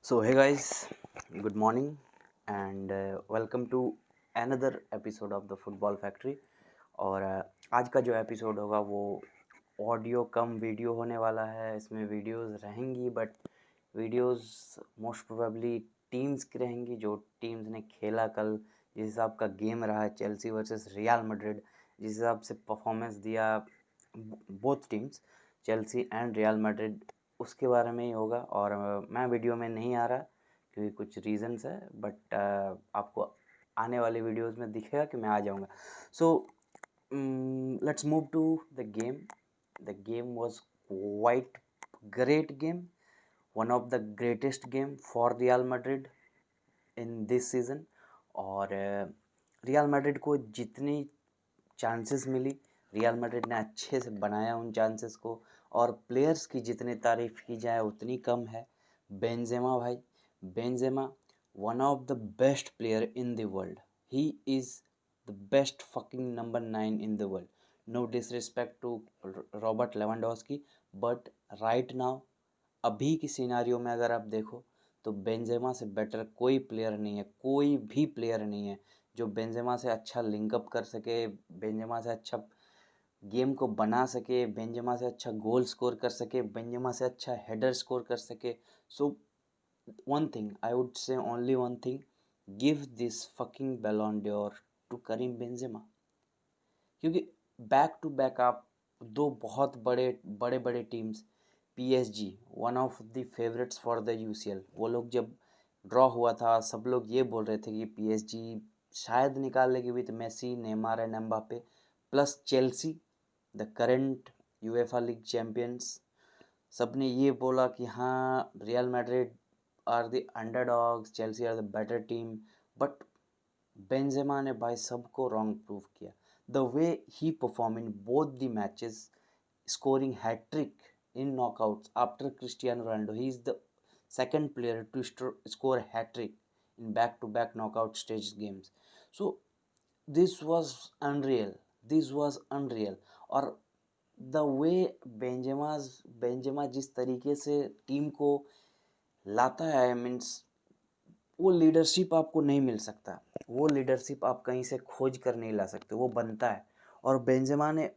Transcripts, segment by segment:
So, hey guys, good morning and welcome to another episode of the Football Factory। और आज का जो episode होगा वो ऑडियो कम वीडियो होने वाला है। इसमें वीडियोस रहेंगी but videos most probably teams की रहेंगी, जो टीम्स ने खेला कल, जिस हिसाब का गेम रहा चेल्सी वर्सेस रियल मैड्रिड, जिस हिसाब से परफॉर्मेंस दिया both teams Chelsea and real Madrid, उसके बारे में ही होगा। और मैं वीडियो में नहीं आ रहा क्योंकि कुछ रीजंस है, बट आपको आने वाले वीडियोस में दिखेगा कि मैं आ जाऊंगा। So let's move to the game. The game was quite great game, one of the greatest game for Real Madrid in this season. और रियल मैड्रिड को जितनी चांसेस मिली, रियल मैड्रिड ने अच्छे से बनाया उन चांसेस को। और प्लेयर्स की जितनी तारीफ की जाए उतनी कम है। बेंजेमा भाई, Benzema one of the best player in the world. He is the best fucking number 9 in the world. No disrespect to Robert Lewandowski, but right now अभी की सिनारियो में अगर आप देखो तो बेंजेमा से बेटर कोई प्लेयर नहीं है, कोई भी प्लेयर नहीं है जो बेंजेमा से अच्छा लिंकअप कर सके, बेंजेमा से अच्छा गेम को बना सके, बेंजेमा से अच्छा गोल स्कोर कर सके, बेंजेमा से अच्छा हेडर स्कोर कर सके। So one thing I would say, only one thing, give this fucking Ballon d'Or to Karim Benzema. क्योंकि बैक टू बैक आप दो बहुत बड़े बड़े बड़े teams, PSG one of the favourites for the UCL, वो लोग जब ड्रॉ हुआ था सब लोग ये बोल रहे थे कि पीएसजी शायद निकाल लेगी with Messi, Neymar and Mbappe, plus Chelsea the current UEFA league champions. सबने ये बोला कि हाँ Real Madrid are the underdogs, Chelsea are the better team. But Benzema ने भाई सबको रॉन्ग प्रूव किया। The way he perform in both the matches, scoring hat trick in knockouts after Cristiano Ronaldo. He is the second player to score a hat trick in back-to-back knockout stage games. So this was unreal. This was unreal. और the way Benzema जिस तरीके से team को लाता है, means वो leadership आपको नहीं मिल सकता, वो लीडरशिप आप कहीं से खोज कर नहीं ला सकते, वो बनता है। और बेंजेमा ने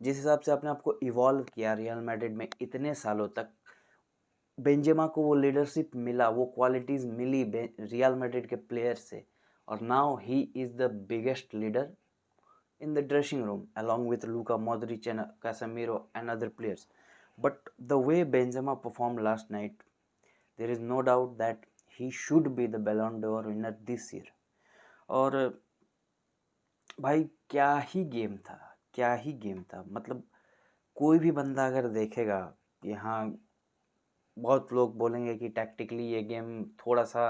जिस हिसाब से अपने आप को इवॉल्व किया रियल मैड्रिड में इतने सालों तक, बेंजेमा को वो लीडरशिप मिला, वो क्वालिटीज़ मिली रियल मैड्रिड के प्लेयर से। और now he is the biggest leader in the dressing room along with Luka Modric and Casemiro and other players. But the way Benzema performed last night, there is no doubt that he should be the Ballon d'Or winner this year. और भाई क्या ही game था, क्या ही game था। मतलब कोई भी बंदा अगर देखेगा, यहाँ बहुत लोग बोलेंगे कि टैक्टिकली ये गेम थोड़ा सा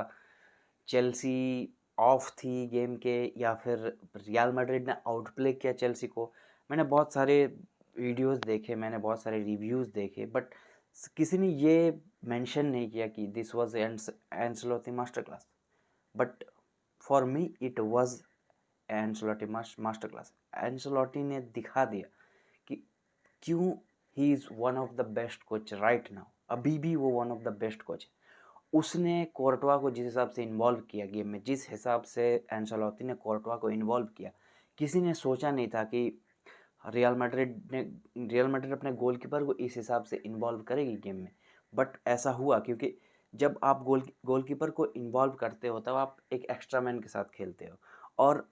चेल्सी ऑफ थी गेम के, या फिर रियल मैड्रिड ने आउटप्ले किया चेल्सी को। मैंने बहुत सारे वीडियोस देखे, मैंने बहुत सारे रिव्यूज़ देखे, बट किसी ने ये मेंशन नहीं किया कि this was Ancelotti master class. But for me it was Ancelotti master class. Ancelotti ने दिखा दिया कि क्यों he is one of the best coach right now. अभी भी वो one of the best coach है। उसने कोर्टवा को जिस हिसाब से इन्वॉल्व किया गेम में, जिस हिसाब से एंसेलोती ने कोर्टवा को इन्वॉल्व किया, किसी ने सोचा नहीं था कि रियल मैड्रिड अपने गोलकीपर को इस हिसाब से इन्वॉल्व करेगी गेम में। बट ऐसा हुआ क्योंकि जब आप गोलकीपर को इन्वॉल्व करते हो तब आप एक एक्स्ट्रा मैन के साथ खेलते हो। और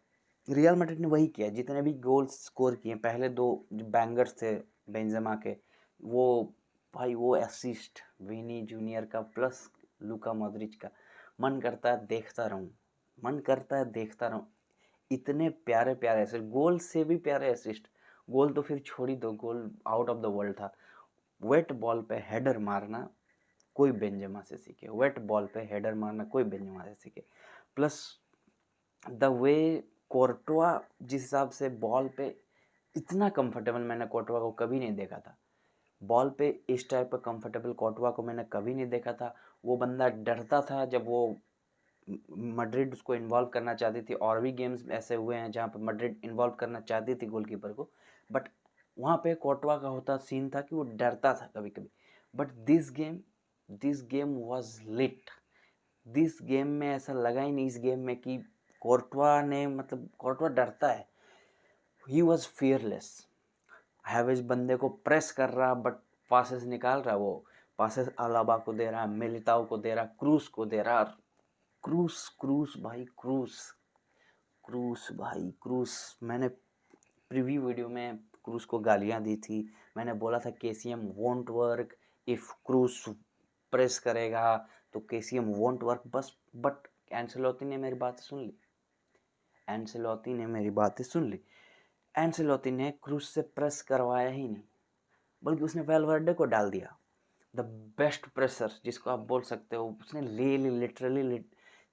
रियल मैड्रिड ने वही किया। जितने भी गोल्स स्कोर किए, पहले दो जो बैंगर्स थे बेंजेमा के, वो भाई वो असिस्ट विनी जूनियर का प्लस लूका मॉड्रिच का, मन करता है देखता रहूं, मन करता है देखता रहूं। इतने प्यारे प्यारे असिस्ट, गोल से भी प्यारे असिस्ट। गोल तो फिर छोड़ ही दो, गोल आउट ऑफ द वर्ल्ड था। वेट बॉल पे हेडर मारना कोई बेंजेमा से सीखे, वेट बॉल पे हेडर मारना कोई बेंजेमा से सीखे। प्लस द वे कोर्टवा जिस हिसाब से बॉल पे इतना कंफर्टेबल, मैंने कोर्टवा को कभी नहीं देखा था। बॉल पे इस टाइप का कंफर्टेबल कोर्टवा को मैंने कभी नहीं देखा था। वो बंदा डरता था जब वो मैड्रिड उसको इन्वॉल्व करना चाहती थी। और भी गेम्स ऐसे हुए हैं जहाँ पे मैड्रिड इन्वॉल्व करना चाहती थी गोलकीपर को, बट वहाँ पे कोर्टवा का होता सीन था कि वो डरता था कभी कभी। But this game was lit. This game में ऐसा लगा ही नहीं इस गेम में कि कोर्टवा ने मतलब कोर्टवा डरता है। He was fearless. हैवेज बंदे को प्रेस कर रहा बट पासेस निकाल रहा, वो पासेस अलाबा को दे रहा, मिलिताओ को दे रहा, क्रूस को दे रहा। क्रूस क्रूस भाई क्रूस क्रूस भाई क्रूस। मैंने प्रीव्यू वीडियो में क्रूस को गालियां दी थी। मैंने बोला था केसीएम वोंट वर्क इफ क्रूस प्रेस करेगा तो केसीएम वोंट वर्क बस। बट एंसेलोती ने मेरी बात सुन ली। एंसेलोती ने मेरी बातें सुन ली। एंसेलोती ने क्रूस से प्रेस करवाया ही नहीं, बल्कि उसने वेलवर्डे को डाल दिया। द बेस्ट प्रेसर जिसको आप बोल सकते हो, उसने ले ली लिटरली।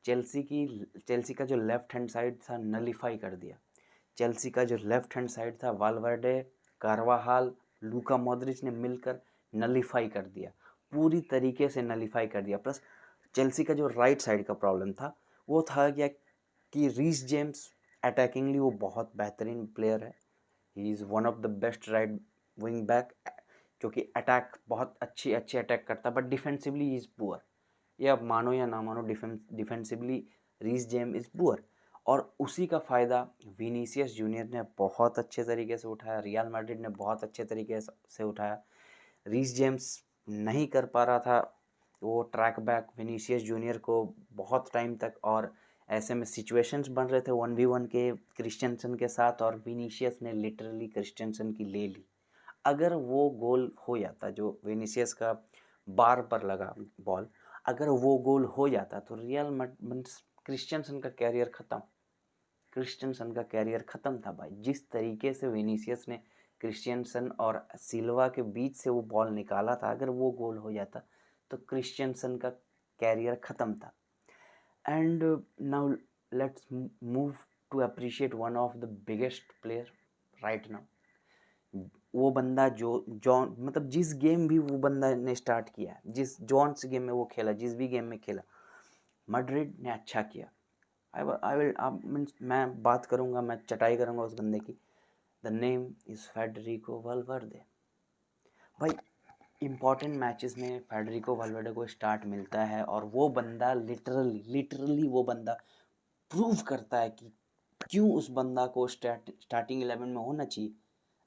चेल्सी का जो लेफ्ट हैंड साइड था नलीफाई कर दिया। चेल्सी का जो लेफ्ट हैंड साइड था वाल्वर्डे, कारवाहाल, लूका मॉड्रिच ने मिलकर नलीफाई कर दिया, पूरी तरीके से नलीफाई कर दिया। प्लस चेल्सी का जो राइट साइड का प्रॉब्लम था वो था क्या कि रीस जेम्स अटैकिंगली वो बहुत बेहतरीन प्लेयर है। He is one of the best right wing back, जो कि अटैक बहुत अच्छे अटैक करता है, बट डिफेंसिवली इज़ पुअर। ये आप मानो या ना मानो, defensively Reece James is poor. और उसी का फ़ायदा विनीसियस जूनियर ने बहुत अच्छे तरीके से उठाया, रियल मैड्रिड ने बहुत अच्छे तरीके से उठाया। रीस जेम्स नहीं कर पा रहा था वो ट्रैक बैक विनीसियस जूनियर को बहुत टाइम तक, और ऐसे में सिचुएशंस बन रहे थे 1v1 के क्रिस्टियनसन के साथ, और विनीसियस ने लिटरली क्रिस्टियनसन की ले ली। अगर वो गोल हो जाता जो विनीसियस का बार पर लगा बॉल, अगर वो गोल हो जाता तो क्रिस्टियनसन का कैरियर ख़त्म। क्रिस्टियनसन का कैरियर ख़त्म था भाई। जिस तरीके से विनीसियस ने क्रिस्टियनसन और सिल्वा के बीच से वो बॉल निकाला था, अगर वो गोल हो जाता तो क्रिस्टियनसन का कैरियर ख़त्म था। And now let's move to appreciate one of the biggest player right now. वो बंदा जो जॉन मतलब जिस गेम भी वो बंदा ने स्टार्ट किया, जिस जॉन से गेम में वो खेला, जिस भी गेम में खेला, मैड्रिड ने अच्छा किया। आई विल मीन्स मैं बात करूँगा, मैं चटाई करूँगा उस बंदे की। The name is Federico Valverde. भाई इम्पॉर्टेंट मैचेस में फेडरिको वाल्वर्दे को स्टार्ट मिलता है, और वो बंदा लिटरली वो बंदा प्रूव करता है कि क्यों उस बंदा को स्टार्टिंग 11 में होना चाहिए।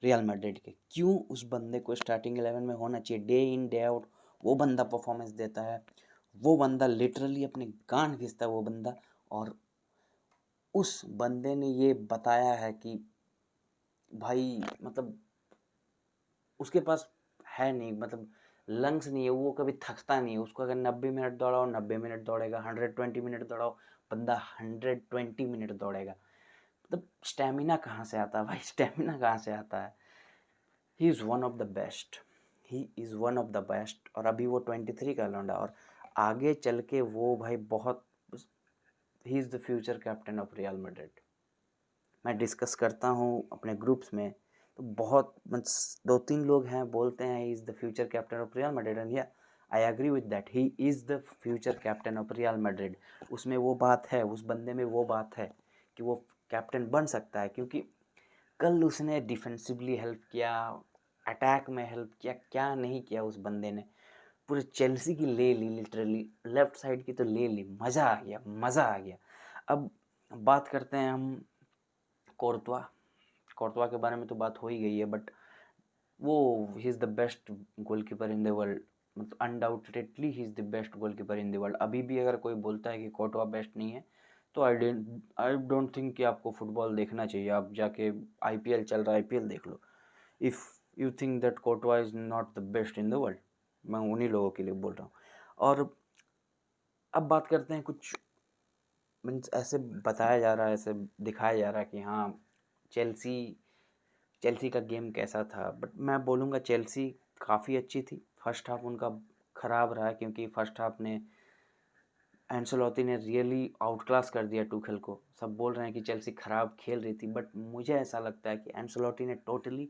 रियल मैड्रिड के क्यों उस बंदे को स्टार्टिंग 11 में होना चाहिए। डे इन डे आउट वो बंदा परफॉर्मेंस देता है, वो बंदा लिटरली अपने गांड घिसता है वो बंदा। और उस बंदे ने ये बताया है कि भाई मतलब उसके पास है नहीं, मतलब लंग्स नहीं है, वो कभी थकता नहीं है। उसको अगर 90 मिनट दौड़ाओ 90 मिनट दौड़ेगा, 120 मिनट दौड़ाओ बंदा 120 मिनट दौड़ेगा। मतलब स्टेमिना कहाँ से आता है भाई, स्टेमिना कहाँ से आता है। He is one of the best, he is one of the best. और अभी वो 23 का लौंडा, और आगे चल के वो भाई बहुत, ही is the future captain of Real Madrid. मैं डिस्कस करता हूँ अपने ग्रुप्स में तो बहुत दो तीन लोग हैं बोलते हैं he is the future captain of Real Madrid, and yeah I agree with that, he is the future captain of Real Madrid. उसमें वो बात है, उस बंदे में वो बात है कि वो कैप्टन बन सकता है, क्योंकि कल उसने डिफेंसिवली हेल्प किया, अटैक में हेल्प किया, क्या नहीं किया उस बंदे ने। पूरे चेल्सी की ले ली, लिटरली लेफ्ट साइड की तो ले ली। मज़ा आ गया, मज़ा आ गया। अब बात करते हैं हम कोर्तवा। कोर्तवा के बारे में तो बात हो ही गई है, बट वो he is the best goalkeeper in the world. मतलब undoubtedly he is the best goalkeeper in the world. अभी भी अगर कोई बोलता है कि कोर्तवा बेस्ट नहीं है तो आई डोंट थिंक कि आपको फुटबॉल देखना चाहिए। आप जाके आईपीएल चल रहा है, आईपीएल देख लो। If you think that Courtois is not the best in the world, मैं उन्हीं लोगों के लिए बोल रहा हूँ। और अब बात करते हैं कुछ, मीन्स ऐसे बताया जा रहा है, ऐसे दिखाया जा रहा है कि हाँ चेल्सी चेल्सी का गेम कैसा था। बट मैं बोलूँगा चेल्सी काफ़ी अच्छी थी। फर्स्ट हाफ उनका ख़राब रहा, क्योंकि फर्स्ट हाफ ने एंcelotti ने रियली आउट क्लास कर दिया टूखल को। सब बोल रहे हैं कि चेल्सी ख़राब खेल रही थी, बट मुझे ऐसा लगता है कि एंcelotti ने टोटली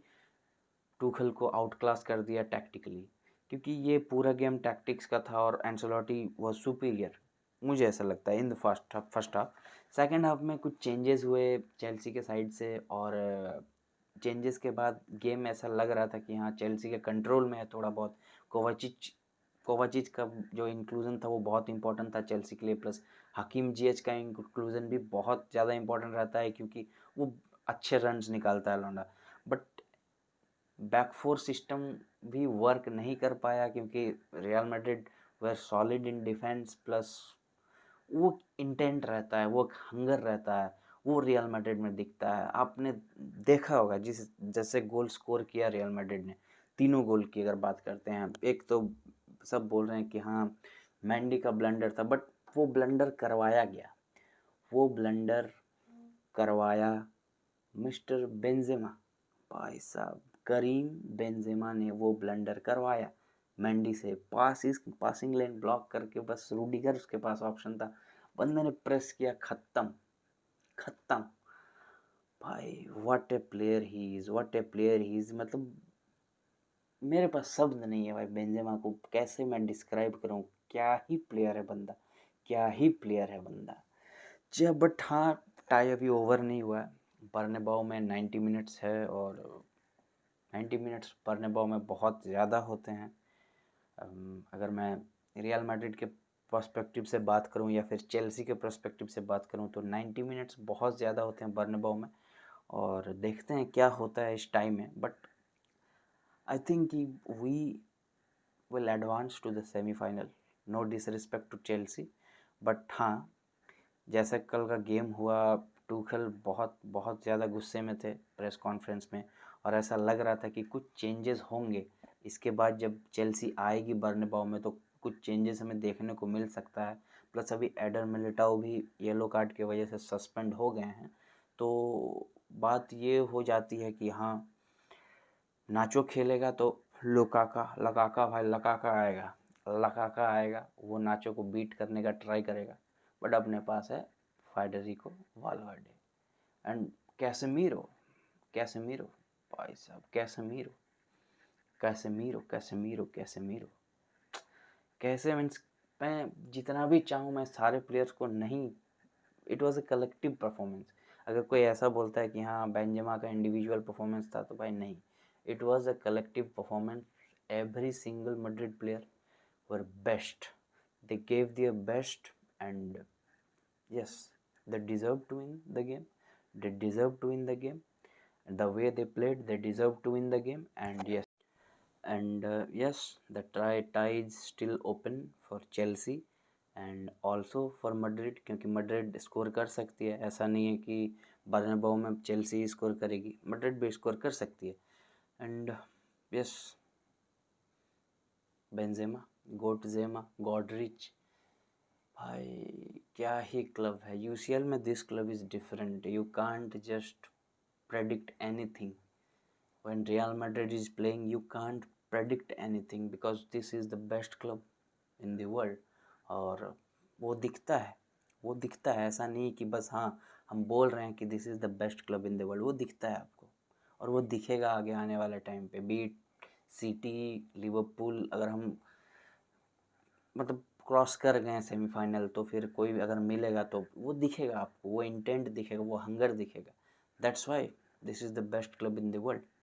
टूखल को आउट क्लास कर दिया टैक्टिकली, क्योंकि ये पूरा गेम टैक्टिक्स का था और एंcelotti वाज सुपीरियर। मुझे ऐसा लगता है in the first half. Second half में कुछ चेंजेस हुए चेल्सी के साइड से, और चेंजेस के बाद गेम ऐसा लग रहा था कि हाँ चेल्सी के कंट्रोल में है थोड़ा बहुत। कोवाचिच कोवाचिच का जो इंक्लूजन था वो बहुत इंपॉर्टेंट था चेल्सी के लिए, प्लस हकीम जिएच का इंक्लूजन भी बहुत ज़्यादा इंपॉर्टेंट रहता है क्योंकि वो अच्छे रन्स निकालता है लौंडा। बट बैक फोर सिस्टम भी वर्क नहीं कर पाया क्योंकि real Madrid were solid in defence, plus वो इंटेंट रहता है, वो हंगर रहता है, वो रियल मैड्रिड में दिखता है। आपने देखा होगा जैसे गोल स्कोर किया रियल मैड्रिड ने, तीनों गोल की अगर बात करते हैं, एक तो सब बोल रहे हैं कि हाँ मैंडी का ब्लंडर था, बट वो ब्लंडर करवाया गया, वो ब्लंडर करवाया मिस्टर बेंजेमा। भाई साहब करीम बेंजेमा ने वो ब्लंडर करवाया मैंडी से, पासिंग लेन ब्लॉक करके, बस रूडिगर उसके पास ऑप्शन था, बंदे ने प्रेस किया, खत्म खत्म। भाई what A player he is, what A player he is, मतलब मेरे पास शब्द नहीं है भाई बेंजेमा को कैसे मैं डिस्क्राइब करूं। क्या ही प्लेयर है बंदा, क्या ही प्लेयर है बंदा। जब बट हाँ टाई अभी ओवर नहीं हुआ है, बर्नबाओ में 90 मिनट्स है और 90 मिनट्स बर्नबाओ में बहुत ज़्यादा होते हैं। अगर मैं रियल मैड्रिड के पर्सपेक्टिव से बात करूं या फिर चेल्सी के पर्सपेक्टिव से बात करूं तो 90 मिनट्स बहुत ज़्यादा होते हैं बर्नबाओ में, और देखते हैं क्या होता है इस टाइम में। But I think we will advance to the semifinal, no disrespect to Chelsea, but हाँ जैसा कल का गेम हुआ, टूखल बहुत बहुत ज़्यादा गुस्से में थे प्रेस कॉन्फ्रेंस में, और ऐसा लग रहा था कि कुछ चेंजेस होंगे इसके बाद जब चेल्सी आएगी बर्नबाओ में, तो कुछ चेंजेस हमें देखने को मिल सकता है। प्लस अभी एडर मिलिटाओ भी येलो कार्ड की वजह से सस्पेंड हो गए हैं, तो बात ये हो जाती है कि हाँ नाचो खेलेगा तो लुकाका लकाका भाई लकाका आएगा, लकाका आएगा, वो नाचो को बीट करने का ट्राई करेगा। बट अपने पास है Federico Valverde and Casemiro, Casemiro भाई साहब, कैसेमीरो कैसेमीरो कैसेमीरो कैसेमीरो कैसे मीन्स मैं जितना भी चाहूँ मैं सारे प्लेयर्स को नहीं, it was a collective performance. अगर कोई ऐसा बोलता है कि हाँ बेंजेमा का इंडिविजुअल परफॉर्मेंस था, तो भाई नहीं, it was a collective performance. Every single Madrid player were best, they gave their best, and yes, they deserve to win the game, they deserve to win the game, and the way they played they deserve to win the game. And yes, and yes, the tie is still open for Chelsea and also for Madrid, क्योंकि Madrid score कर सकती है, ऐसा नहीं है कि बर्नबाओ में Chelsea score करेगी, Madrid भी स्कोर कर सकती है। एंड यस बेंजेमा, गोटजेमा, गॉडरिच, भाई क्या ही क्लब है यूसीएल में। This club is different, you can't just predict anything when Real Madrid is playing, you can't predict anything because this is the best club in the world। और वो दिखता है, वो दिखता है, ऐसा नहीं कि बस हाँ हम बोल रहे हैं कि this is the best club in the world, वो दिखता है आपको और वो दिखेगा आगे आने वाले टाइम पे। बीट सिटी, लिवरपूल, अगर हम मतलब क्रॉस कर गए सेमीफाइनल, तो फिर कोई भी अगर मिलेगा तो वो दिखेगा आपको, वो इंटेंट दिखेगा, वो हंगर दिखेगा। That's why this is the best club in the world.